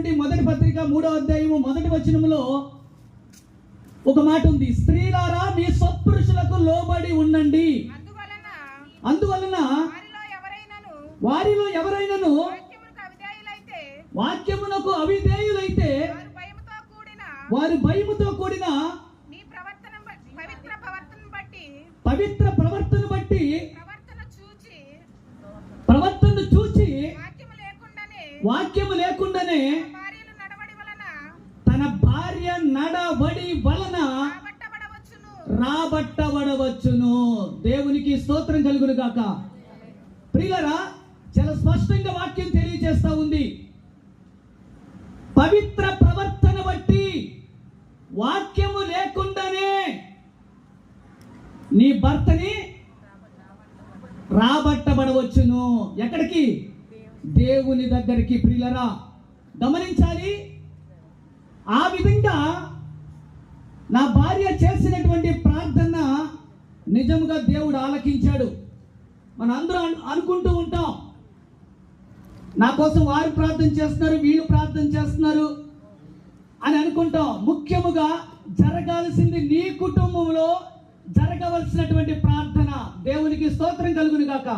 రాసినటువంటి మొదటి పత్రిక 3వ అధ్యాయము 1వ వచనములో ఒక మాట ఉంది. స్త్రీలారా మీ స్వపురుషులకు లోబడి ఉండండి. అందువలన వారిలో ఎవరైనాను వాక్యమునకు అవిధేయులైతే వారు భయముతో కూడిన పవిత్ర ప్రవర్తన బట్టి ప్రవర్తన చూచి వాక్యము లేకుండానే తన భార్య నడవడి వలన రాబట్టబడవచ్చును. దేవునికి స్తోత్రం కలుగును గాక. ప్రియులారా, చాలా స్పష్టంగా వాక్యం తెలియజేస్తా ఉంది. పవిత్ర ప్రవర్తన బట్టి వాక్యము లేకుండానే నీ భర్తని రాబట్టబడవచ్చును. ఎక్కడికి? దేవుని దగ్గరికి. ప్రియులారా, గమనించాలి. ఆ విధంగా నా భార్య చేసినటువంటి ప్రార్థన నిజంగా దేవుడు ఆలకించాడు. మనం అందరం అనుకుంటూ ఉంటాం, నా కోసం వారు ప్రార్థన చేస్తున్నారు, వీళ్ళు ప్రార్థన చేస్తున్నారు అని అనుకుంటాం. ముఖ్యముగా జరగాల్సింది నీ కుటుంబంలో జరగవలసినటువంటి ప్రార్థన. దేవునికి స్తోత్రం కలుగును గాక.